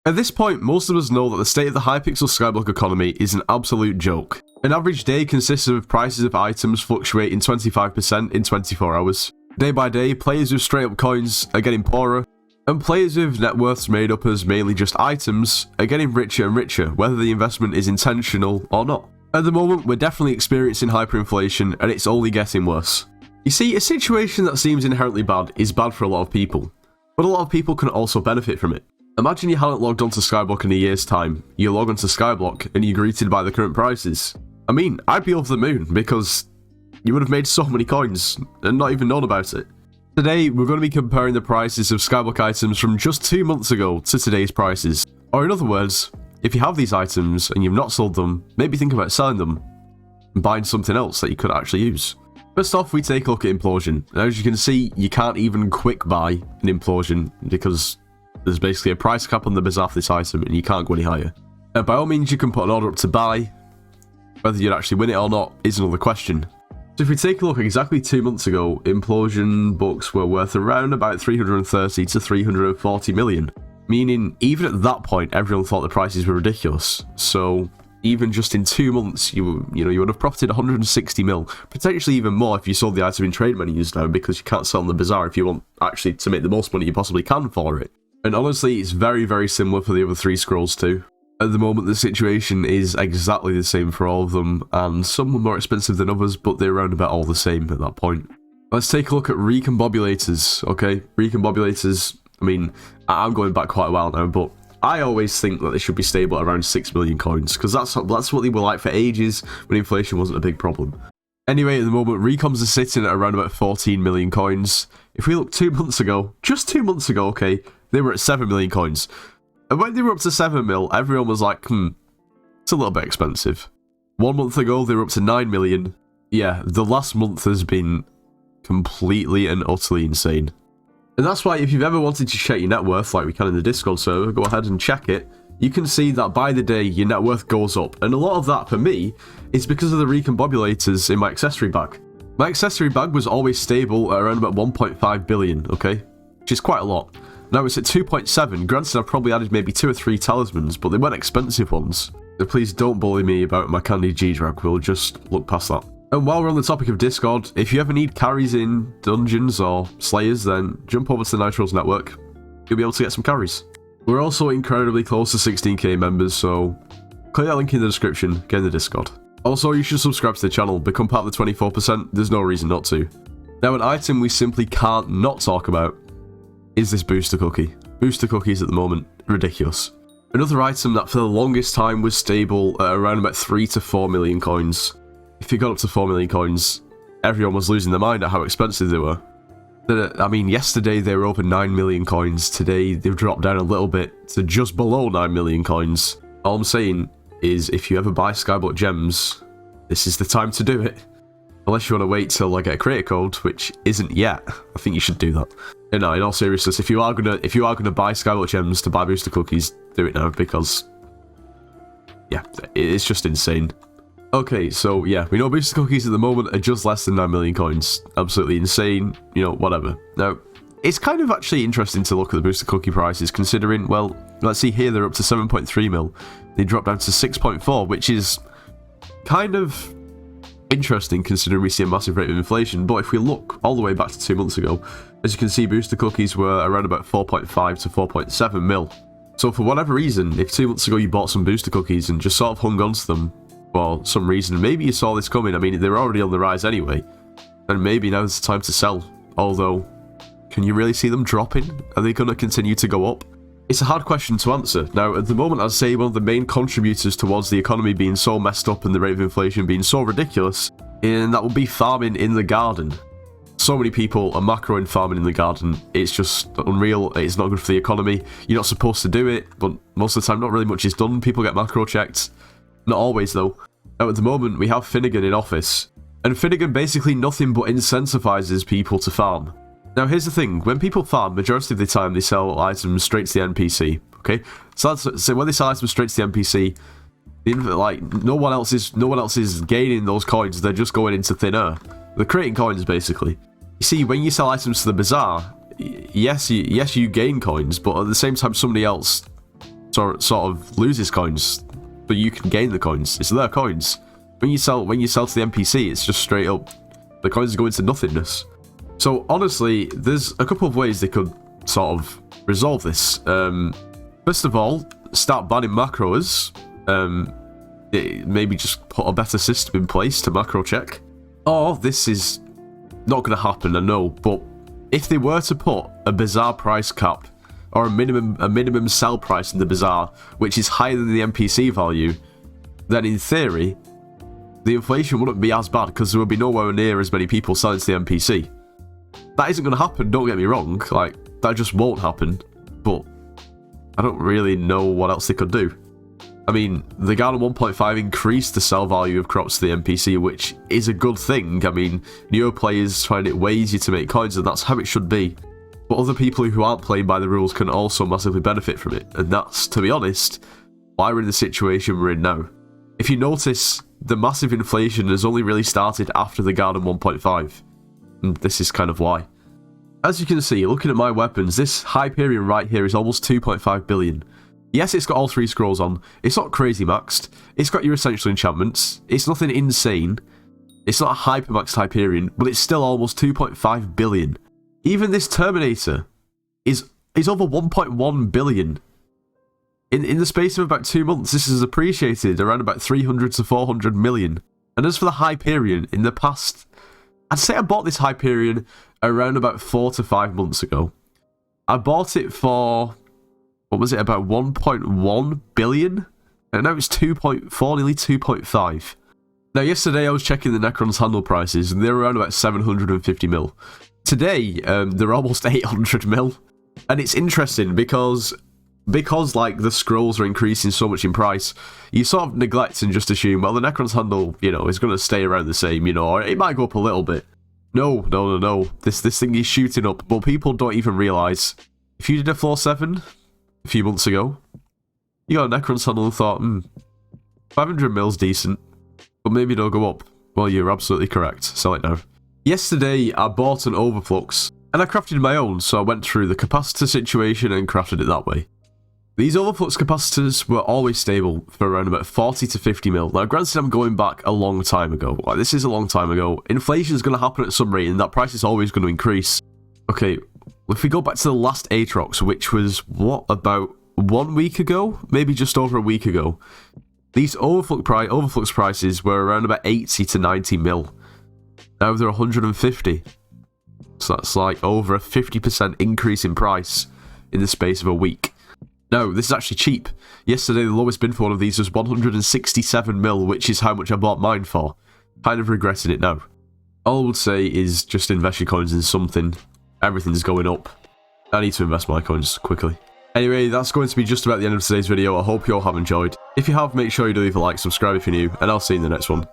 At this point, most of us know that the state of the Hypixel Skyblock economy is an absolute joke. An average day consists of prices of items fluctuating 25% in 24 hours. Day by day, players with straight up coins are getting poorer, and players with net worths made up as mainly just items are getting richer and richer, whether the investment is intentional or not. At the moment, we're definitely experiencing hyperinflation, and it's only getting worse. You see, a situation that seems inherently bad is bad for a lot of people, but a lot of people can also benefit from it. Imagine you hadn't logged onto Skyblock in a year's time. You log onto Skyblock and you're greeted by the current prices. I mean, I'd be over the moon because you would have made so many coins and not even known about it. Today, we're going to be comparing the prices of Skyblock items from just 2 months ago to today's prices. Or in other words, if you have these items and you've not sold them, maybe think about selling them and buying something else that you could actually use. First off, we take a look at Implosion. And as you can see, you can't even quick buy an Implosion because there's basically a price cap on the bazaar for this item and you can't go any higher. By all means, you can put an order up to buy. Whether you'd actually win it or not is another question. So if we take a look, exactly 2 months ago, Implosion books were worth around about 330 to 340 million. Meaning, even at that point, everyone thought the prices were ridiculous. So even just in 2 months, you would have profited 160 mil, potentially even more if you sold the item in trade menus now, because you can't sell on the bazaar if you want actually to make the most money you possibly can for it. And honestly, it's very, very similar for the other 3 scrolls too. At the moment, the situation is exactly the same for all of them, and some were more expensive than others, but they're around about all the same at that point. Let's take a look at Recombobulators, okay? Recombobulators, I mean, I'm going back quite a while now, but I always think that they should be stable at around 6 million coins, because that's what they were like for ages when inflation wasn't a big problem. Anyway, at the moment, Recoms are sitting at around about 14 million coins. If we look 2 months ago, just 2 months ago, okay, they were at 7 million coins. And when they were up to 7 mil, everyone was like, it's a little bit expensive. 1 month ago, they were up to 9 million. Yeah, the last month has been completely and utterly insane. And that's why if you've ever wanted to check your net worth, like we can in the Discord server, go ahead and check it. You can see that by the day, your net worth goes up. And a lot of that, for me, is because of the Recombobulators in my accessory bag. My accessory bag was always stable at around about 1.5 billion, okay? Which is quite a lot. Now it's at 2.7. Granted, I've probably added maybe 2 or 3 talismans, but they weren't expensive ones. So please don't bully me about my candy G-Drag, we'll just look past that. And while we're on the topic of Discord, if you ever need carries in dungeons or slayers, then jump over to the Nitro's network. You'll be able to get some carries. We're also incredibly close to 16k members, so click that link in the description, get in the Discord. Also, you should subscribe to the channel, become part of the 24%, there's no reason not to. Now, an item we simply can't not talk about is this booster cookie. Booster cookies at the moment, ridiculous. Another item that for the longest time was stable at around about 3 to 4 million coins. If you got up to 4 million coins, everyone was losing their mind at how expensive they were. I mean, yesterday they were over 9 million coins, today they've dropped down a little bit to just below 9 million coins. All I'm saying is, if you ever buy Skyblock gems, this is the time to do it. Unless you want to wait till I get a creator code, which isn't yet. I think you should do that. And no, in all seriousness, if you are gonna buy Skyblock gems to buy booster cookies, do it now, because yeah, it's just insane. Okay, so yeah, we know booster cookies at the moment are just less than 9 million coins. Absolutely insane, you know, whatever. Now, it's kind of actually interesting to look at the booster cookie prices, considering, well, let's see here, they're up to 7.3 mil. They dropped down to 6.4, which is kind of interesting considering we see a massive rate of inflation. But if we look all the way back to 2 months ago, as you can see, booster cookies were around about 4.5 to 4.7 mil. So for whatever reason, if 2 months ago you bought some booster cookies and just sort of hung on to them for some reason, maybe you saw this coming, I mean, they're already on the rise anyway, and maybe now's the time to sell. Although, can you really see them dropping? Are they going to continue to go up? It's a hard question to answer. Now, at the moment, I'd say one of the main contributors towards the economy being so messed up and the rate of inflation being so ridiculous, and that would be farming in the garden. So many people are macroing farming in the garden. It's just unreal. It's not good for the economy. You're not supposed to do it, but most of the time not really much is done. People get macro checked. Not always, though. Now, at the moment, we have Finnegan in office, and Finnegan basically nothing but incentivizes people to farm. Now, here's the thing. When people farm, majority of the time, they sell items straight to the NPC, okay? So when they sell items straight to the NPC, like, no one else is gaining those coins. They're just going into thin air. They're creating coins, basically. You see, when you sell items to the bazaar, yes, you gain coins, but at the same time, somebody else sort of loses coins, but you can gain the coins. It's their coins. When you sell to the NPC, it's just straight up, the coins go into nothingness. So honestly, there's a couple of ways they could sort of resolve this. First of all, start banning macros. Maybe just put a better system in place to macro check. Or this is not going to happen, I know, but if they were to put a bazaar price cap or a minimum sell price in the bazaar, which is higher than the NPC value, then in theory, the inflation wouldn't be as bad because there would be nowhere near as many people selling to the NPC. That isn't going to happen, don't get me wrong, like, that just won't happen, but I don't really know what else they could do. I mean, the Garden 1.5 increased the sell value of crops to the NPC, which is a good thing. I mean, newer players find it way easier to make coins, and that's how it should be. But other people who aren't playing by the rules can also massively benefit from it, and that's, to be honest, why we're in the situation we're in now. If you notice, the massive inflation has only really started after the Garden 1.5, and this is kind of why. As you can see, looking at my weapons, this Hyperion right here is almost 2.5 billion. Yes, it's got all 3 scrolls on, it's not crazy maxed, it's got your essential enchantments, it's nothing insane, it's not a hyper maxed Hyperion, but it's still almost 2.5 billion. Even this Terminator is over 1.1 billion. In the space of about 2 months, this has appreciated around about 300 to 400 million. And as for the Hyperion, in the past, I'd say I bought this Hyperion around about 4 to 5 months ago. I bought it for, what was it, about 1.1 billion? And now it's 2.4, nearly 2.5. Now yesterday I was checking the Necron's handle prices, and they were around about 750 mil. Today, they're almost 800 mil. And it's interesting because like the scrolls are increasing so much in price, you sort of neglect and just assume, well, the Necron's handle, you know, is going to stay around the same, you know, or it might go up a little bit. No. This thing is shooting up, but people don't even realise. If you did a floor 7 a few months ago, you got a Necron's handle and thought, 500 mil's decent, but maybe it'll go up. Well, you're absolutely correct. Sell it now. Yesterday, I bought an overflux, and I crafted my own, so I went through the capacitor situation and crafted it that way. These overflux capacitors were always stable for around about 40 to 50 mil. Now, granted, I'm going back a long time ago. Like, this is a long time ago. Inflation is going to happen at some rate, and that price is always going to increase. Okay, if we go back to the last Aatrox, which was, what, about 1 week ago? Maybe just over a week ago. These overflux prices were around about 80 to 90 mil. Now they're 150. So that's like over a 50% increase in price in the space of a week. No, this is actually cheap. Yesterday, the lowest bid for one of these was 167 mil, which is how much I bought mine for. Kind of regretting it now. All I would say is just invest your coins in something. Everything's going up. I need to invest my coins quickly. Anyway, that's going to be just about the end of today's video. I hope you all have enjoyed. If you have, make sure you do leave a like, subscribe if you're new, and I'll see you in the next one.